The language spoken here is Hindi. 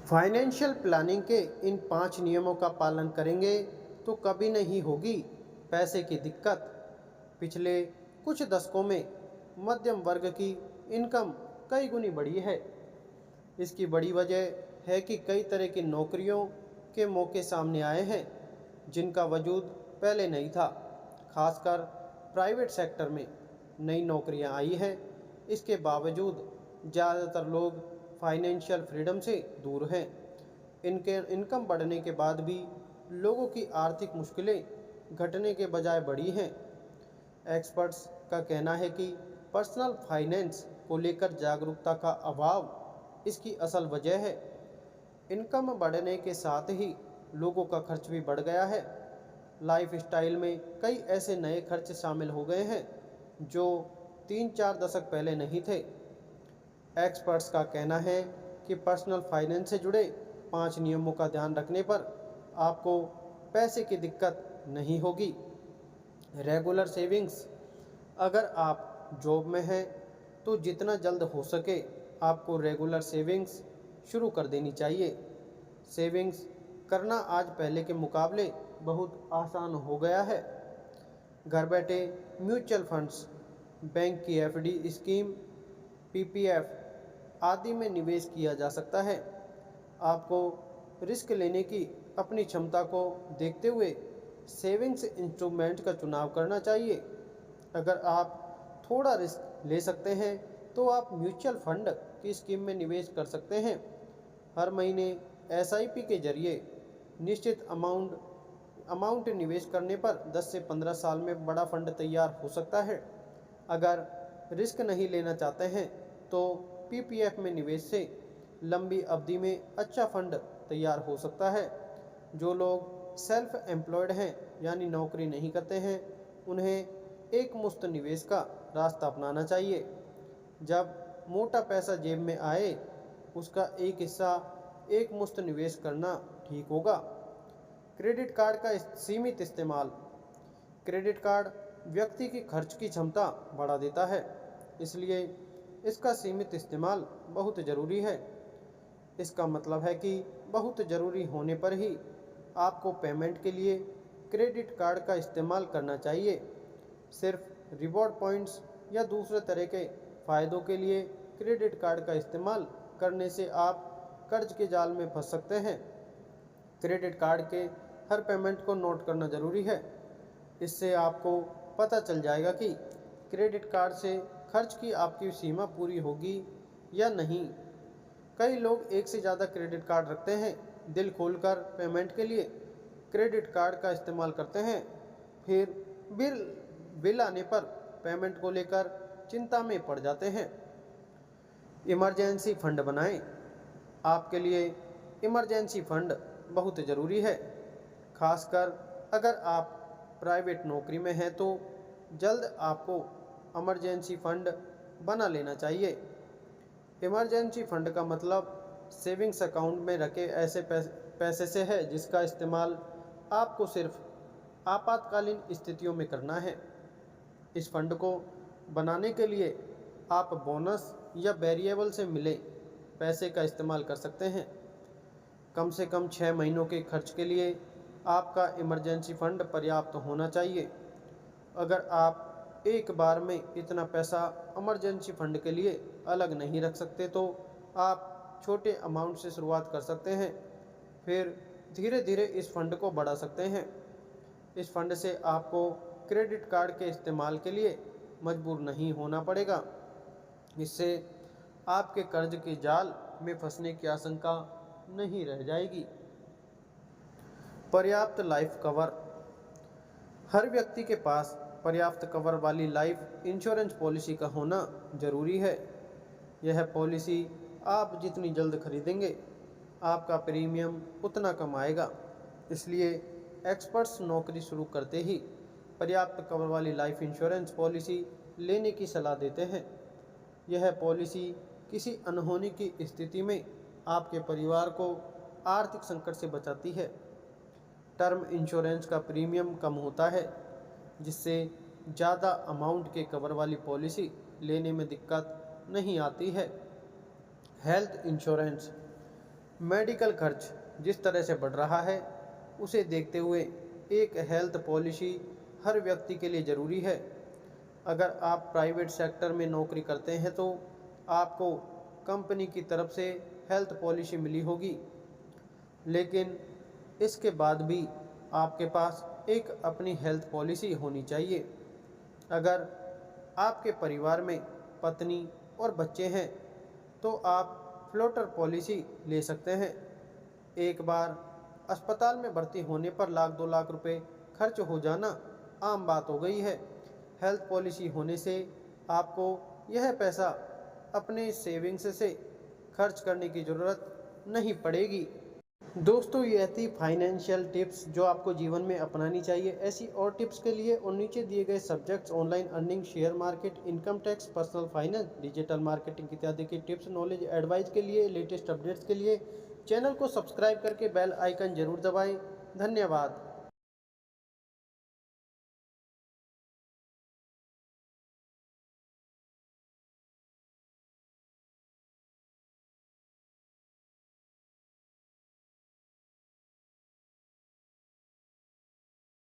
फाइनेंशियल प्लानिंग के इन 5 नियमों का पालन करेंगे तो कभी नहीं होगी पैसे की दिक्कत। पिछले कुछ दशकों में मध्यम वर्ग की इनकम कई गुनी बढ़ी है। इसकी बड़ी वजह है कि कई तरह की नौकरियों के मौके सामने आए हैं जिनका वजूद पहले नहीं था। खासकर प्राइवेट सेक्टर में नई नौकरियां आई हैं। इसके बावजूद ज़्यादातर लोग फाइनेंशियल फ्रीडम से दूर हैं। इनके इनकम बढ़ने के बाद भी लोगों की आर्थिक मुश्किलें घटने के बजाय बढ़ी हैं। एक्सपर्ट्स का कहना है कि पर्सनल फाइनेंस को लेकर जागरूकता का अभाव इसकी असल वजह है। इनकम बढ़ने के साथ ही लोगों का खर्च भी बढ़ गया है। लाइफ स्टाइल में कई ऐसे नए खर्च शामिल हो गए हैं जो 3-4 दशक पहले नहीं थे। एक्सपर्ट्स का कहना है कि पर्सनल फाइनेंस से जुड़े 5 नियमों का ध्यान रखने पर आपको पैसे की दिक्कत नहीं होगी। Regular savings. अगर आप जॉब में हैं तो जितना जल्द हो सके आपको रेगुलर सेविंग्स शुरू कर देनी चाहिए। सेविंग्स करना आज पहले के मुकाबले बहुत आसान हो गया है। घर बैठे म्यूचुअल फंड्स, बैंक की एफडी स्कीम, पीपीएफ आदि में निवेश किया जा सकता है। आपको रिस्क लेने की अपनी क्षमता को देखते हुए सेविंग्स इंस्ट्रूमेंट का चुनाव करना चाहिए। अगर आप थोड़ा रिस्क ले सकते हैं तो आप म्यूचुअल फंड की स्कीम में निवेश कर सकते हैं। हर महीने एसआईपी के जरिए निश्चित अमाउंट निवेश करने पर 10 से 15 साल में बड़ा फंड तैयार हो सकता है। अगर रिस्क नहीं लेना चाहते हैं तो पीपीएफ में निवेश से लंबी अवधि में अच्छा फंड तैयार हो सकता है। जो लोग सेल्फ एम्प्लॉयड हैं यानी नौकरी नहीं करते हैं उन्हें एक मुश्त निवेश का रास्ता अपनाना चाहिए। जब मोटा पैसा जेब में आए उसका एक हिस्सा एक मुश्त निवेश करना ठीक होगा। क्रेडिट कार्ड का सीमित इस्तेमाल। क्रेडिट कार्ड व्यक्ति की खर्च की क्षमता बढ़ा देता है, इसलिए इसका सीमित इस्तेमाल बहुत ज़रूरी है। इसका मतलब है कि बहुत ज़रूरी होने पर ही आपको पेमेंट के लिए क्रेडिट कार्ड का इस्तेमाल करना चाहिए। सिर्फ रिवॉर्ड पॉइंट्स या दूसरे तरह के फ़ायदों के लिए क्रेडिट कार्ड का इस्तेमाल करने से आप कर्ज के जाल में फंस सकते हैं। क्रेडिट कार्ड के हर पेमेंट को नोट करना ज़रूरी है। इससे आपको पता चल जाएगा कि क्रेडिट कार्ड से खर्च की आपकी सीमा पूरी होगी या नहीं। कई लोग एक से ज़्यादा क्रेडिट कार्ड रखते हैं, दिल खोलकर पेमेंट के लिए क्रेडिट कार्ड का इस्तेमाल करते हैं, फिर बिल आने पर पेमेंट को लेकर चिंता में पड़ जाते हैं। इमरजेंसी फंड बनाएं। आपके लिए इमरजेंसी फंड बहुत ज़रूरी है, खासकर अगर आप प्राइवेट नौकरी में हैं तो जल्द आपको इमरजेंसी फंड बना लेना चाहिए। इमरजेंसी फंड का मतलब सेविंग्स अकाउंट में रखे ऐसे पैसे से है जिसका इस्तेमाल आपको सिर्फ आपातकालीन स्थितियों में करना है। इस फंड को बनाने के लिए आप बोनस या वेरिएबल से मिले पैसे का इस्तेमाल कर सकते हैं। कम से कम 6 महीनों के खर्च के लिए आपका इमरजेंसी फंड पर्याप्त होना चाहिए। अगर आप एक बार में इतना पैसा इमरजेंसी फंड के लिए अलग नहीं रख सकते तो आप छोटे अमाउंट से शुरुआत कर सकते हैं, फिर धीरे धीरे इस फंड को बढ़ा सकते हैं। इस फंड से आपको क्रेडिट कार्ड के इस्तेमाल के लिए मजबूर नहीं होना पड़ेगा। इससे आपके कर्ज के जाल में फंसने की आशंका नहीं रह जाएगी। पर्याप्त लाइफ कवर। हर व्यक्ति के पास पर्याप्त कवर वाली लाइफ इंश्योरेंस पॉलिसी का होना ज़रूरी है। यह पॉलिसी आप जितनी जल्द खरीदेंगे आपका प्रीमियम उतना कम आएगा। इसलिए एक्सपर्ट्स नौकरी शुरू करते ही पर्याप्त कवर वाली लाइफ इंश्योरेंस पॉलिसी लेने की सलाह देते हैं। यह पॉलिसी किसी अनहोनी की स्थिति में आपके परिवार को आर्थिक संकट से बचाती है। टर्म इंश्योरेंस का प्रीमियम कम होता है, जिससे ज़्यादा अमाउंट के कवर वाली पॉलिसी लेने में दिक्कत नहीं आती है। Health insurance. मेडिकल खर्च जिस तरह से बढ़ रहा है, उसे देखते हुए एक हेल्थ पॉलिसी हर व्यक्ति के लिए ज़रूरी है। अगर आप प्राइवेट सेक्टर में नौकरी करते हैं तो आपको कंपनी की तरफ से हेल्थ पॉलिसी मिली होगी, लेकिन इसके बाद भी आपके पास एक अपनी हेल्थ पॉलिसी होनी चाहिए। अगर आपके परिवार में पत्नी और बच्चे हैं तो आप फ्लोटर पॉलिसी ले सकते हैं। एक बार अस्पताल में भर्ती होने पर लाख 2 लाख रुपए खर्च हो जाना आम बात हो गई है। हेल्थ पॉलिसी होने से आपको यह पैसा अपने सेविंग्स से खर्च करने की ज़रूरत नहीं पड़ेगी। दोस्तों, ये थी फाइनेंशियल टिप्स जो आपको जीवन में अपनानी चाहिए। ऐसी और टिप्स के लिए और नीचे दिए गए subjects online earning, share market, income tax, personal finance, digital marketing इत्यादि की टिप्स, नॉलेज, एडवाइस के लिए, लेटेस्ट अपडेट्स के लिए चैनल को सब्सक्राइब करके बेल आइकन जरूर दबाएं। धन्यवाद।